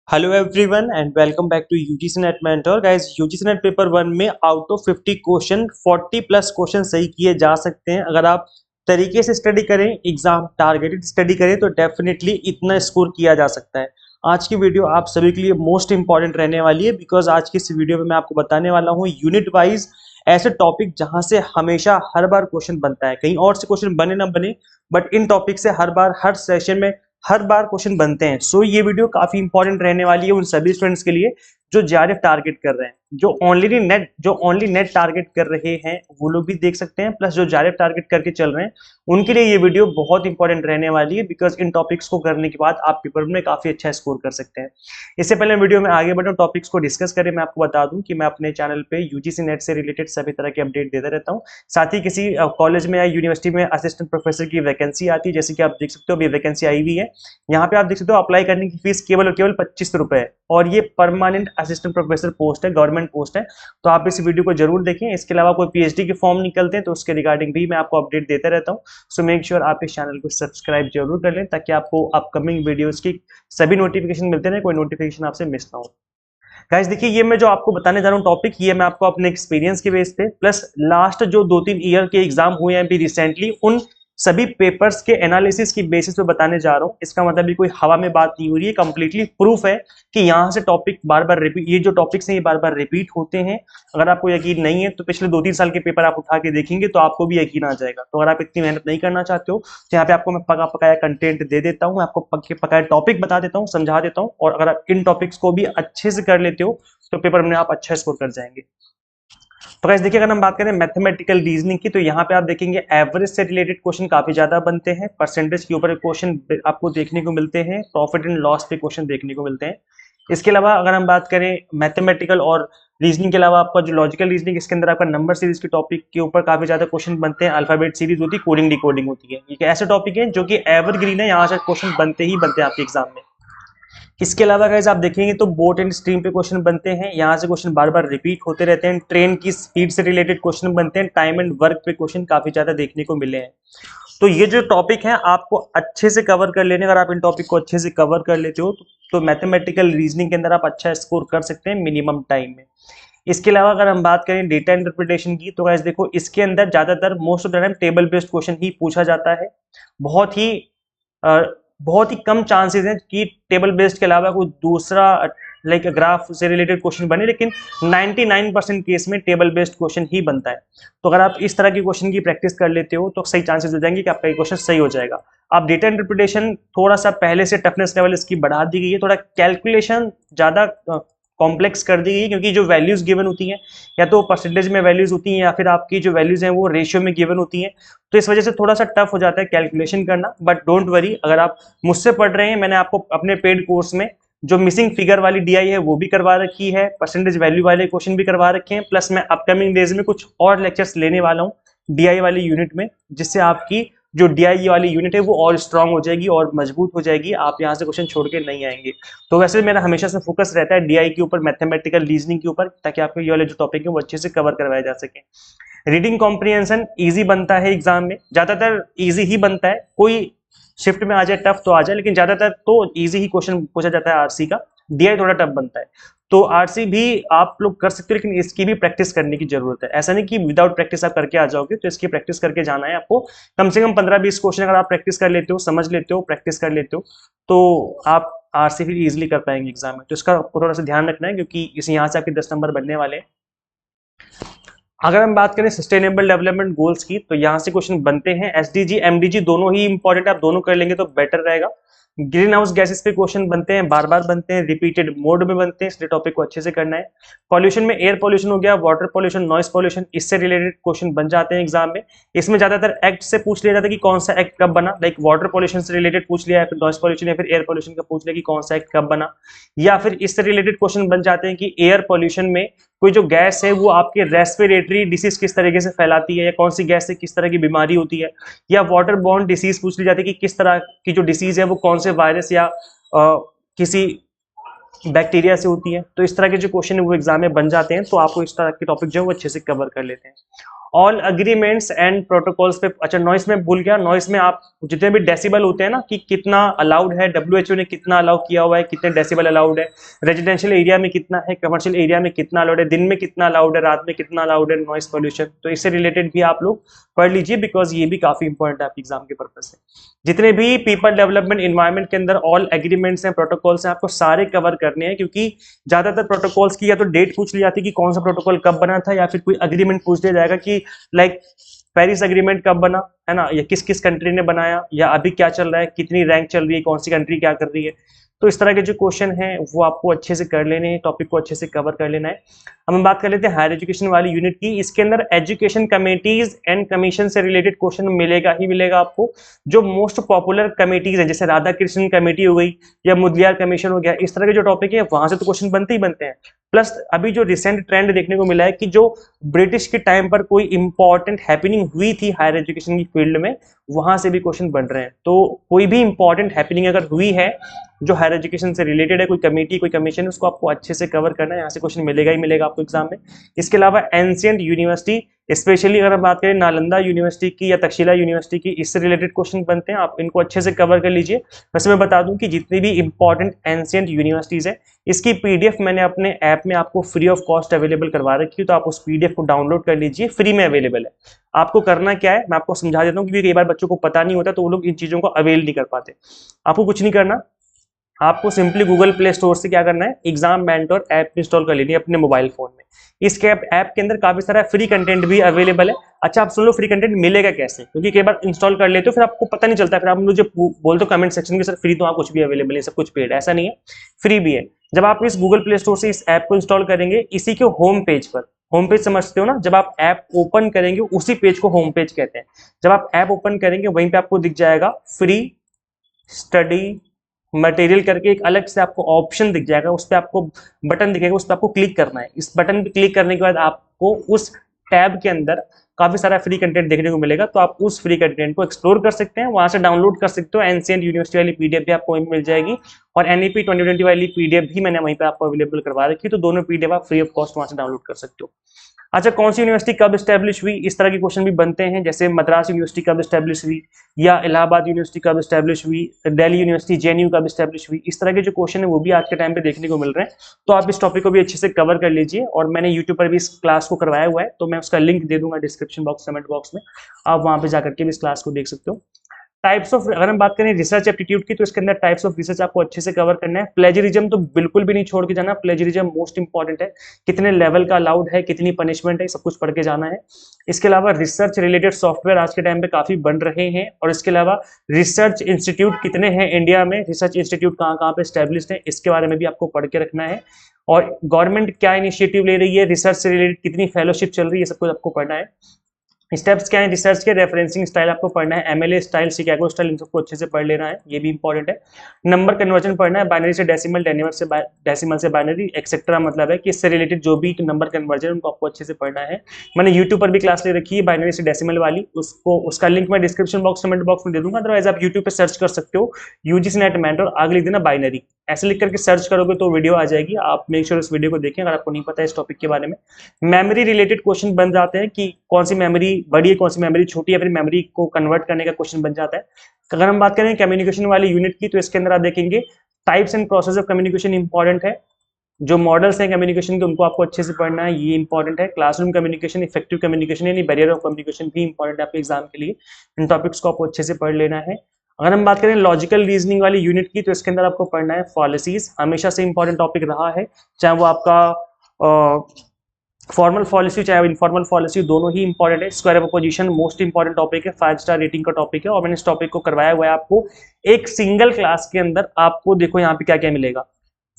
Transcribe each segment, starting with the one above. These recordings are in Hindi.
Hello everyone and welcome back to UGC NET mentor guys. UGC NET paper 1 में out of 50 question 40 plus question सही किए जा सकते हैं। अगर आप तरीके से स्टडी करें, एग्जाम टारगेटेड स्टडी करें तो डेफिनेटली इतना स्कोर किया जा सकता है। आज की वीडियो आप सभी के लिए मोस्ट इंपॉर्टेंट रहने वाली है बिकॉज आज की इस वीडियो में मैं आपको बताने वाला हूँ यूनिट वाइज ऐसे टॉपिक जहां से हमेशा हर बार क्वेश्चन बनता है। कहीं और से क्वेश्चन बने ना बने, बट इन टॉपिक से हर बार हर सेशन में हर बार क्वेश्चन बनते हैं। सो ये वीडियो काफी इंपॉर्टेंट रहने वाली है उन सभी स्टूडेंट्स के लिए जो जेआरएफ टारगेट कर रहे हैं, जो ओनली नेट टारगेट कर रहे हैं वो लोग भी देख सकते हैं, प्लस जो जेआरएफ टारगेट करके चल रहे हैं उनके लिए ये वीडियो बहुत इंपॉर्टेंट रहने वाली है बिकॉज इन टॉपिक्स को करने के बाद आप पेपर में काफी अच्छा स्कोर कर सकते हैं। इससे पहले वीडियो में आगे बढ़े टॉपिक्स को डिस्कस करें, मैं आपको बता दूं कि मैं अपने चैनल पे यूजीसी नेट से रिलेटेड सभी तरह के अपडेट देता रहता हूँ। साथ ही किसी कॉलेज में या यूनिवर्सिटी में असिस्टेंट प्रोफेसर की वैकेंसी आती है, जैसे कि आप देख सकते हो अभी वैकेंसी आई हुई है। यहाँ पे आप देख सकते हो अप्लाई करने की फीस केवल और केवल 25 रुपए है और ये परमानेंट असिस्टेंट प्रोफेसर पोस्ट है, गवर्नमेंट पोस्ट है। तो आप इस वीडियो को जरूर देखें। इसके अलावा कोई पीएचडी के फॉर्म निकलते हैं तो उसके रिगार्डिंग भी मैं आपको अपडेट देता रहता हूँ। सो मेक श्योर आप इस चैनल को सब्सक्राइब जरूर कर लें ताकि आपको अपकमिंग वीडियोस की सभी नोटिफिकेशन मिलते रहे, कोई नोटिफिकेशन आपसे मिस ना हो। गाइस देखिए, ये मैं जो आपको बताने जा रहा हूँ टॉपिक, ये मैं आपको अपने एक्सपीरियंस के बेस पे प्लस लास्ट जो 2-3 ईयर के एग्जाम हुए हैं अभी रिसेंटली उन सभी पेपर्स के एनालिसिस की बेसिस पे बताने जा रहा हूँ। इसका मतलब भी कोई हवा में बात नहीं हो रही है, कंप्लीटली प्रूफ है कि यहाँ से टॉपिक बार बार रिपीट, ये जो टॉपिक्स हैं ये बार बार रिपीट होते हैं। अगर आपको यकीन नहीं है तो पिछले 2-3 साल के पेपर आप उठा के देखेंगे तो आपको भी यकीन आ जाएगा। तो अगर आप इतनी मेहनत नहीं करना चाहते हो तो यहाँ पे आपको मैं पका पकाया कंटेंट दे देता हूँ, आपको पके पकाया टॉपिक बता देता हूँ, समझा देता हूँ, और अगर आप इन टॉपिक्स को भी अच्छे से कर लेते हो तो पेपर में आप अच्छा स्कोर कर जाएंगे। तो गाइस देखिए, अगर हम बात करें मैथमेटिकल रीजनिंग की तो यहाँ पे आप देखेंगे एवरेज से रिलेटेड क्वेश्चन काफी ज्यादा बनते हैं, परसेंटेज के ऊपर क्वेश्चन आपको देखने को मिलते हैं, प्रॉफिट एंड लॉस पे क्वेश्चन देखने को मिलते हैं। इसके अलावा अगर हम बात करें मैथमेटिकल और रीजनिंग के अलावा आपका जो लॉजिकल रीजनिंग, इसके अंदर आपका नंबर सीरीज के टॉपिक के ऊपर काफी ज्यादा क्वेश्चन बनते हैं, अल्फाबेट सीरीज होती है, कोडिंग डिकोडिंग होती है। ये ऐसे टॉपिक है जो कि एवरग्रीन है, यहाँ से क्वेश्चन बनते ही बनते हैं आपके एग्जाम में। इसके अलावा गाइस आप देखेंगे तो बोट एंड स्ट्रीम पे क्वेश्चन बनते हैं, यहाँ से क्वेश्चन बार बार रिपीट होते रहते हैं। ट्रेन की स्पीड से रिलेटेड क्वेश्चन बनते हैं, टाइम एंड वर्क पे क्वेश्चन काफी ज्यादा देखने को मिले हैं। तो ये जो टॉपिक है आपको अच्छे से कवर कर लेने, अगर आप इन टॉपिक को अच्छे से कवर कर लेते हो तो मैथमेटिकल रीजनिंग के अंदर आप अच्छा स्कोर कर सकते हैं मिनिमम टाइम में। इसके अलावा अगर हम बात करें डेटा इंटरप्रिटेशन की तो गाइस देखो, इसके अंदर ज्यादातर most of the time table based question ही पूछा जाता है। बहुत ही बहुत ही कम चांसेस हैं कि टेबल बेस्ड के अलावा कोई दूसरा लाइक ग्राफ से रिलेटेड क्वेश्चन बने, लेकिन 99% केस में टेबल बेस्ड क्वेश्चन ही बनता है। तो अगर आप इस तरह की क्वेश्चन की प्रैक्टिस कर लेते हो तो सही चांसेस हो जाएंगे कि आपका क्वेश्चन सही हो जाएगा। आप डेटा इंटरप्रिटेशन थोड़ा सा पहले से टफनेस लेवल इसकी बढ़ा दी गई है, थोड़ा कैलकुलेशन ज्यादा कॉम्प्लेक्स कर दी गई है क्योंकि जो वैल्यूज गिवन होती हैं या तो परसेंटेज में वैल्यूज होती हैं या फिर आपकी जो वैल्यूज हैं वो रेशियो में गिवन होती हैं। तो इस वजह से थोड़ा सा टफ हो जाता है कैलकुलेशन करना, बट डोंट वरी, अगर आप मुझसे पढ़ रहे हैं, मैंने आपको अपने पेड कोर्स में जो मिसिंग फिगर वाली डीआई है वो भी करवा रखी है, परसेंटेज वैल्यू वाले क्वेश्चन भी करवा रखे हैं, प्लस मैं अपकमिंग डेज में कुछ और लेक्चर्स लेने वाला हूँ डीआई वाली यूनिट में, जिससे आपकी जो डीआई वाली यूनिट है वो और स्ट्रांग हो जाएगी और मजबूत हो जाएगी, आप यहाँ से क्वेश्चन छोड़ के नहीं आएंगे। तो वैसे मेरा हमेशा से फोकस रहता है डीआई के ऊपर, मैथमेटिकल रीजनिंग के ऊपर, ताकि आपको ये वाले जो टॉपिक है वो अच्छे से कवर करवाया जा सके। रीडिंग कॉम्प्रिहेंशन इजी बनता है एग्जाम में, ज्यादातर इजी ही बनता है, कोई शिफ्ट में आ जाए टफ तो आ जाए, लेकिन ज्यादातर तो इजी ही क्वेश्चन पूछा जाता है आरसी का। डीआई थोड़ा टफ बनता है, तो आरसी भी आप लोग कर सकते हो, लेकिन इसकी भी प्रैक्टिस करने की जरूरत है। ऐसा नहीं कि विदाउट प्रैक्टिस आप करके आ जाओगे, तो इसकी प्रैक्टिस करके जाना है आपको। कम से कम 15-20 क्वेश्चन अगर आप प्रैक्टिस कर लेते हो, समझ लेते हो, प्रैक्टिस कर लेते हो, तो आप आरसी फिर इजिली कर पाएंगे एग्जाम में। तो इसका आपको थोड़ा सा ध्यान रखना है क्योंकि इस यहाँ से आपके 10 नंबर बनने वाले हैं। अगर हम बात करें सस्टेनेबल डेवलपमेंट गोल्स की तो यहाँ से क्वेश्चन बनते हैं, एसडीजी एमडीजी दोनों ही इंपॉर्टेंट है, आप दोनों कर लेंगे तो बेटर रहेगा। ग्रीन हाउस गैसेस पे क्वेश्चन बनते हैं, बार बार बनते हैं, रिपीटेड मोड में बनते हैं, इसलिए टॉपिक को अच्छे से करना है। पॉल्यूशन में एयर पॉल्यूशन हो गया, वाटर पॉल्यूशन, नॉइस पॉल्यूशन, इससे रिलेटेड क्वेश्चन बन जाते हैं एग्जाम में। इसमें ज्यादातर एक्ट से पूछ लिया जाता है कि कौन सा एक्ट कब बना, लाइक वाटर पॉल्यूशन से रिलेटेड पूछ लिया, या फिर नॉइस पॉल्यूशन या फिर एयर पॉल्यूशन का पूछ लिया कि कौन सा एक्ट कब बना। या फिर इससे रिलेटेड क्वेश्चन बन जाते हैं कि एयर पॉल्यूशन में कोई जो गैस है वो आपके रेस्पिरेटरी डिसीज किस तरीके से फैलाती है, या कौन सी गैस से किस तरह की बीमारी होती है। या वाटर बॉर्न डिसीज पूछ ली जाती है कि किस तरह की जो डिसीज है वो कौन से वायरस या किसी बैक्टीरिया से होती है। तो इस तरह के जो क्वेश्चन है वो एग्जाम में बन जाते हैं, तो आपको इस तरह के टॉपिक जो है वो अच्छे से कवर कर लेते हैं। ऑल अग्रीमेंट्स एंड प्रोटोकॉल्स पे, अच्छा नॉइस में भूल गया, नॉइस में आप जितने भी डेसिबल होते हैं ना कि कितना अलाउड है, डब्ल्यूएचओ ने कितना अलाउ किया हुआ है, कितने डेसिबल अलाउड है, रेजिडेंशियल एरिया में कितना है, कमर्शियल एरिया में कितना अलाउड है, दिन में कितना अलाउड है, रात में कितना अलाउड है नॉइस पोल्यूशन, तो इससे रिलेटेड भी आप लोग पढ़ लीजिए बिकॉज ये भी काफी इंपॉर्टेंट है आपके एग्जाम के पर्पज से। जितने भी पीपल डेवलपमेंट इन्वायरमेंट के अंदर ऑल एग्रीमेंट्स हैं, प्रोटोकॉल्स हैं, आपको सारे कवर करने हैं, क्योंकि ज्यादातर प्रोटोकॉल्स की या तो डेट पूछ ली जाती है कि कौन सा प्रोटोकॉल कब बना था, या फिर कोई अग्रीमेंट पूछ दिया जाएगा कि लाइक पेरिस अग्रीमेंट कब बना है ना, या किस किस कंट्री ने बनाया, या अभी क्या चल रहा है, कितनी रैंक चल रही है, कौन सी कंट्री क्या कर रही है। तो इस तरह के जो क्वेश्चन हैं वो आपको अच्छे से कर लेने हैं, टॉपिक को अच्छे से कवर कर लेना है। अब हम बात कर लेते हैं हायर एजुकेशन वाली यूनिट की। इसके अंदर एजुकेशन कमेटीज एंड कमीशन से रिलेटेड क्वेश्चन मिलेगा ही मिलेगा आपको। जो मोस्ट पॉपुलर कमेटीज है, जैसे राधा कृष्ण कमेटी हो गई या मुदलियार कमीशन हो गया, इस तरह के जो टॉपिक है वहां से तो क्वेश्चन बनते ही बनते हैं। प्लस अभी जो रिसेंट ट्रेंड देखने को मिला है कि जो ब्रिटिश के टाइम पर कोई इंपॉर्टेंट हैपनिंग हुई थी हायर एजुकेशन की फील्ड में, वहां से भी क्वेश्चन बन रहे हैं। तो कोई भी इंपॉर्टेंट हैपनिंग अगर हुई है जो हायर एजुकेशन से रिलेटेड है, कोई कमेटी कोई कमीशन, उसको आपको अच्छे से कवर करना है, यहाँ से क्वेश्चन मिलेगा ही मिलेगा आपको एग्जाम में। इसके अलावा एंशिएंट यूनिवर्सिटी, स्पेशली अगर हम बात करें नालंदा यूनिवर्सिटी की या तक्षशिला यूनिवर्सिटी की, इससे रिलेटेड क्वेश्चन बनते हैं, आप इनको अच्छे से कवर कर लीजिए। वैसे मैं बता दूं कि जितनी भी इंपॉर्टेंट एंशिएंट यूनिवर्सिटीज है, इसकी पीडीएफ मैंने अपने ऐप में आपको फ्री ऑफ कॉस्ट अवेलेबल करवा रखी है, तो आप उस पीडीएफ को डाउनलोड कर लीजिए, फ्री में अवेलेबल है। आपको करना क्या है मैं आपको समझा देता हूँ, क्योंकि कई बार बच्चों को पता नहीं होता तो वो लोग इन चीजों को अवेल नहीं कर पाते। आपको कुछ नहीं करना, आपको सिंपली गूगल प्ले स्टोर से क्या करना है, एग्जाम मेंटर ऐप इंस्टॉल कर लेनी है अपने मोबाइल फोन में। इस ऐप के अंदर काफी सारा फ्री कंटेंट भी अवेलेबल है। अच्छा आप सुन लो फ्री कंटेंट मिलेगा कैसे, क्योंकि कई बार इंस्टॉल कर लेते हो फिर आपको पता नहीं चलता, फिर आप मुझे बोलते हो कमेंट सेक्शन में सर फ्री तो कुछ भी अवेलेबल है, सब कुछ पेड, ऐसा नहीं है, फ्री भी है। जब आप इस गूगल प्ले स्टोर से इस ऐप को इंस्टॉल करेंगे, इसी के होम पेज पर, होम पेज समझते हो ना, जब आप ऐप ओपन करेंगे उसी पेज को होम पेज कहते हैं। जब आप ऐप ओपन करेंगे वहीं पे आपको दिख जाएगा फ्री स्टडी मटेरियल करके एक अलग से आपको ऑप्शन दिख जाएगा, उस पर आपको बटन दिखेगा, उस पर आपको क्लिक करना है। इस बटन पे क्लिक करने के बाद आपको उस टैब के अंदर काफी सारा फ्री कंटेंट देखने को मिलेगा, तो आप उस फ्री कंटेंट को एक्सप्लोर कर सकते हैं, वहां से डाउनलोड कर सकते हो। एंशिएंट यूनिवर्सिटी वाली पीडीएफ भी आपको वहीं मिल जाएगी, और एनईपी 2020 वाली पीडीएफ भी मैंने वहीं पे आपको अवेलेबल करवा रखी है, तो दोनों पीडीएफ आप फ्री ऑफ कॉस्ट वहां से डाउनलोड कर सकते हो। अच्छा कौन सी यूनिवर्सिटी कब स्टैब्लिश हुई, इस तरह के क्वेश्चन भी बनते हैं, जैसे मद्रास यूनिवर्सिटी कब स्टैब्लिश हुई, या इलाहाबाद यूनिवर्सिटी कब स्टैब्लिश हुई, दिल्ली यूनिवर्सिटी जेएनयू कब स्टैब्लिश हुई, इस तरह के जो क्वेश्चन है वो भी आज के टाइम पे देखने को मिल रहे हैं। तो आप इस टॉपिक को भी अच्छे से कवर कर लीजिए, और मैंने यूट्यूब पर भी इस क्लास को करवाया हुआ है, तो मैं उसका लिंक दे दूंगा डिस्क्रिप्शन बॉक्स कमेंट बॉक्स में, आप वहां पे जाकर के भी इस क्लास को देख सकते हो। टाइप्स ऑफ, अगर हम बात करें रिसर्च एप्टीट्यूड की, तो इसके अंदर टाइप्स ऑफ रिसर्च आपको अच्छे से कवर करना है। प्लेजरिज्म तो बिल्कुल भी नहीं छोड़ के जाना, प्लेजरिज्म मोस्ट इंपॉर्टेंट है, कितने लेवल का अलाउड है, कितनी पनिशमेंट है, सब कुछ पढ़ के जाना है। इसके अलावा रिसर्च रिलेटेड सॉफ्टवेयर आज के टाइम पे काफी बन रहे हैं, और इसके अलावा रिसर्च इंस्टीट्यूट कितने हैं इंडिया में, रिसर्च इंस्टीट्यूट कहाँ कहाँ पे स्टैब्लिश्ड है, इसके बारे में भी आपको पढ़ के रखना है। और गवर्नमेंट क्या इनिशिएटिव ले रही है, रिसर्च से रिलेटेड कितनी फेलोशिप चल रही है, सब कुछ आपको पढ़ना है। स्टेप्स क्या है रिसर्च के, रेफरेंसिंग स्टाइल आपको पढ़ना है, एमएलए स्टाइल, शिकागो स्टाइल, इन सबको अच्छे से पढ़ लेना है, ये भी इंपॉर्टेंट है। नंबर कन्वर्जन पढ़ना है, बाइनरी से डेसिमल, डेसिमल से बाइनरी एक्सेट्रा, मतलब है कि इससे रिलेटेड जो भी नंबर कन्वर्जन उनको आपको अच्छे से पढ़ना है। मैंने यूट्यूब पर भी क्लास ले रखी है बाइनरी से डेसिमल वाली, उसका लिंक मैं डिस्क्रिप्शन बॉक्स कमेंट बॉक्स में दे दूंगा, अदरवाइज आप यूट्यूब पर सर्च कर सकते हो यूजीसी नेट मेंटर, आगे लिख देना बाइनरी, ऐसे लिख करके सर्च करोगे तो वीडियो आ जाएगी, आप मेक श्योर इस वीडियो को देखें अगर आपको नहीं पता है इस टॉपिक के बारे में। मेमोरी रिलेटेड क्वेश्चन बन जाते हैं कि कौन सी मेमोरी बड़ी है, कौन सी मेमोरी छोटी है, फिर मेमोरी को कन्वर्ट करने का क्वेश्चन बन जाता है। अगर हम बात करें कम्युनिकेशन वाली यूनिट की, तो इसके अंदर आप देखेंगे types and process of communication important है, जो मॉडल्स हैं कम्युनिकेशन के उनको आपको अच्छे से पढ़ना है, ये इंपॉर्टेंट है। क्लासरूम कम्युनिकेशन, इफेक्टिव कम्युनिकेशन यानी बैरियर ऑफ कम्युनिकेशन भी इंपॉर्टेंट है आपके एग्जाम के लिए, इन टॉपिक्स को आपको अच्छे से पढ़ लेना है। अगर हम बात करें लॉजिकल रीजनिंग वाली यूनिट की, तो इसके अंदर आपको पढ़ना है पॉलिसीज, हमेशा से इंपॉर्टेंट टॉपिक रहा है, चाहे वो आपका फॉर्मल पॉलिसी चाहे इनफॉर्मल पॉलिसी, दोनों ही इंपॉर्टेंट है। Square of opposition most important topic है, 5 स्टार रेटिंग का टॉपिक है, और मैंने इस टॉपिक को करवाया हुआ है आपको एक सिंगल क्लास के अंदर। आपको देखो यहाँ पे क्या क्या मिलेगा,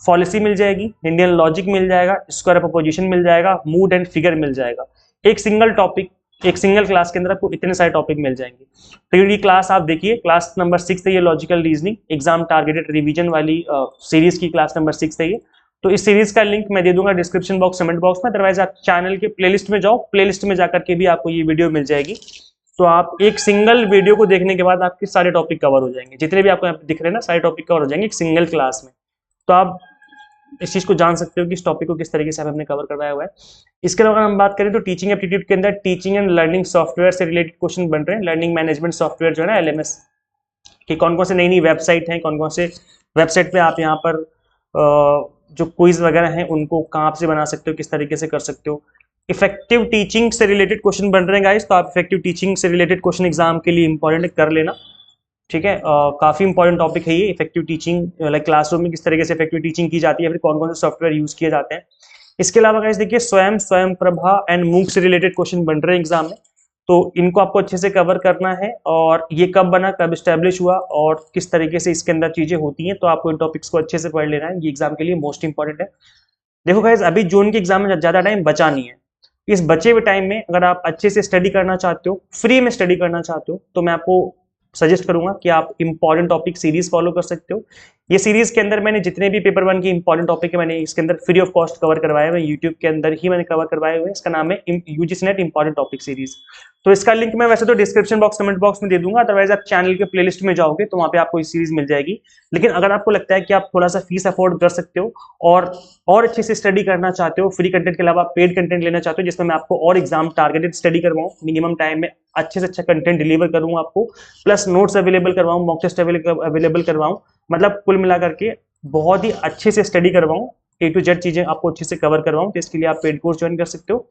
पॉलिसी मिल जाएगी, इंडियन लॉजिक मिल जाएगा, स्क्वायर ऑफ अपोजिशन मिल जाएगा, मूड एंड फिगर मिल जाएगा, एक सिंगल टॉपिक, एक सिंगल क्लास के अंदर आपको इतने सारे टॉपिक मिल जाएंगे। तो ये क्लास आप देखिए, क्लास नंबर 6 है ये, logical reasoning exam targeted revision वाली सीरीज की क्लास नंबर 6 है ये। तो इस सीरीज का लिंक मैं दे दूंगा डिस्क्रिप्शन बॉक्स कमेंट बॉक्स में, अदरवाइज आप चैनल के प्लेलिस्ट में जाओ, प्लेलिस्ट में जाकर के भी आपको ये वीडियो मिल जाएगी। तो आप एक सिंगल वीडियो को देखने के बाद आपके सारे टॉपिक कवर हो जाएंगे, जितने भी आपको यहाँ पे दिख रहे हैं ना सारे टॉपिक कवर हो जाएंगे एक सिंगल क्लास में। तो आप इस चीज़ को जान सकते हो कि इस टॉपिक को किस तरीके से हमने कवर करवाया हुआ है। इसके अलावा हम बात करें तो टीचिंग एप्टीट्यूड के अंदर टीचिंग एंड लर्निंग सॉफ्टवेयर से रिलेटेड क्वेश्चन बन रहे हैं, लर्निंग मैनेजमेंट सॉफ्टवेयर जो है ना LMS, कि कौन कौन से नई नई वेबसाइट हैं, कौन कौन से वेबसाइट पे आप यहाँ पर जो क्विज वगैरह हैं उनको कहाँ से बना सकते हो, किस तरीके से कर सकते हो। इफेक्टिव टीचिंग से रिलेटेड क्वेश्चन बन रहे हैं गाइस, तो आप इफेक्टिव टीचिंग से रिलेटेड क्वेश्चन एग्जाम के लिए इंपॉर्टेंट कर लेना, ठीक है। काफी इंपॉर्टेंट टॉपिक है ये, इफेक्टिव टीचिंग, लाइक क्लासरूम में किस तरीके से इफेक्टिव टीचिंग की जाती है, फिर कौन कौन से सॉफ्टवेयर यूज किए जाते हैं। इसके अलावा गाइस देखिए स्वयं प्रभा एंड मूक से रिलेटेड क्वेश्चन बन रहे हैं एग्जाम में, तो इनको आपको अच्छे से कवर करना है, और ये कब बना, कब स्टैब्लिश हुआ और किस तरीके से इसके अंदर चीजें होती हैं, तो आपको इन टॉपिक्स को अच्छे से पढ़ लेना है, ये एग्जाम के लिए मोस्ट इंपॉर्टेंट है। देखो गाइस अभी जून के एग्जाम में ज्यादा टाइम बचा नहीं है, इस बचे हुए टाइम में अगर आप अच्छे से स्टडी करना चाहते हो, फ्री में स्टडी करना चाहते हो, तो मैं आपको सजेस्ट करूंगा कि आप इंपॉर्टेंट टॉपिक सीरीज फॉलो कर सकते हो। ये सीरीज के अंदर मैंने जितने भी पेपर 1 के इंपॉर्टेंट टॉपिक है मैंने इसके अंदर फ्री ऑफ कॉस्ट कवर करवाए हुए, यूट्यूब के अंदर ही मैंने कवर करवाए हुए। इसका नाम है UGC net important topic series. तो इसका लिंक मैं वैसे तो डिस्क्रिप्शन बॉक्स, कमेंट बॉक्स में दे दूंगा, अदरवाइज आप चैनल के प्लेलिस्ट में जाओगे तो वहां पे आपको इस सीरीज मिल जाएगी। लेकिन अगर आपको लगता है कि आप थोड़ा सा फीस अफोर्ड कर सकते हो और अच्छे से स्टडी करना चाहते हो, फ्री कंटेंट के अलावा पेड कंटेंट लेना चाहते हो जिसमें मैं आपको और एग्जाम टारगेटेड स्टडी करवाऊं, मिनिमम टाइम में अच्छे से अच्छा कंटेंट डिलीवर करूंगा आपको, प्लस नोट्स अवेलेबल करवाऊं, मॉक टेस्ट अवेलेबल करवाऊं, मतलब कुल मिला करके बहुत ही अच्छे से स्टडी करवाऊं, A to Z चीजें आपको अच्छे से कवर करवाऊं, तो इसके लिए आप पेड कोर्स ज्वाइन कर सकते हो।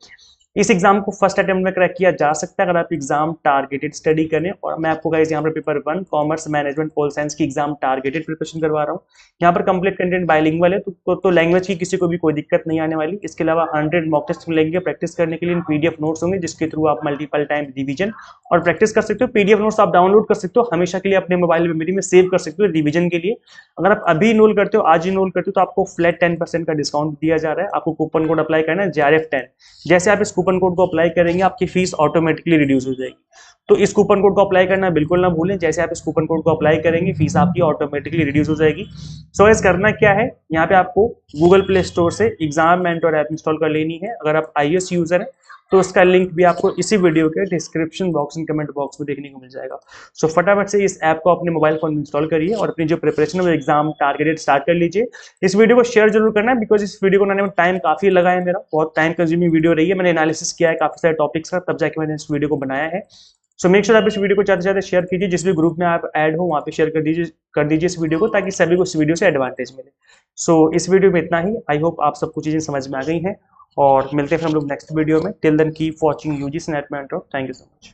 इस एग्जाम को फर्स्ट अटेम्प्ट में क्रैक किया जा सकता है अगर आप एग्जाम टारगेटेड स्टडी करें। और मैं आपको गाइस यहाँ पर paper 1 commerce management pol science की एग्जाम टारगेटेड प्रिपरेशन करवा रहा हूँ। यहाँ पर कंप्लीट कंटेंट बाइलिंगुअल है, तो लैंग्वेज की किसी को भी कोई दिक्कत नहीं आने वाली। इसके अलावा 100 मॉक टेस्ट मिलेंगे प्रैक्टिस करने के लिए, PDF नोट्स होंगे जिसके थ्रू आप मल्टीपल टाइम रिवीजन और प्रैक्टिस कर सकते हो। PDF नोट्स आप डाउनलोड कर सकते हो, हमेशा के लिए अपने मोबाइल मेमोरी में सेव कर सकते हो रिवीजन के लिए। अगर आप अभी इनरोल करते हो, आज इनरोल करते हो, तो आपको फ्लैट 10% का डिस्काउंट दिया जा रहा है। आपको कूपन कोड अप्लाई करना है JRF10। जैसे आप इस कूपन कोड को अप्लाई करेंगे आपकी फीस ऑटोमेटिकली रिड्यूस हो जाएगी, तो इस कूपन कोड को अप्लाई करना बिल्कुल ना भूलें। जैसे आप इस कूपन कोड को अप्लाई करेंगे फीस आपकी ऑटोमेटिकली रिड्यूस हो जाएगी। सो गाइस करना क्या है, यहाँ पे आपको गूगल प्ले स्टोर से एग्जाम मेंटर ऐप इंस्टॉल कर लेनी है। अगर आप iOS यूजर है तो उसका लिंक भी आपको इसी वीडियो के description box and comment box में देखने को मिल जाएगा। सो फटाफट से इस ऐप को अपने मोबाइल फोन में इंस्टॉल करिए और अपनी जो प्रिपरेशन है वो एग्जाम टारगेटेड स्टार्ट कर लीजिए। इस वीडियो को शेयर जरूर करना है, बिकॉज इस वीडियो को बनाने में टाइम काफी लगा है, मेरा बहुत टाइम कंज्यूमिंग वीडियो रही है। मैंने एनालिसिस किया है काफी सारे टॉपिक्स का, तब जाके मैंने इस वीडियो को बनाया है। सो मेक श्योर आप इस वीडियो को ज्यादा से ज्यादा शेयर कीजिए, जिस भी ग्रुप में आप ऐड हो वहाँ पे शेयर कर दीजिए इस वीडियो को, ताकि सभी को इस वीडियो से एडवांटेज मिले। सो इस वीडियो में इतना ही। आई होप आप सबको चीजें समझ में आ गई हैं, और मिलते हैं फिर हम लोग नेक्स्ट वीडियो में। Till then keep watching UGC NET mentor. Thank you so much.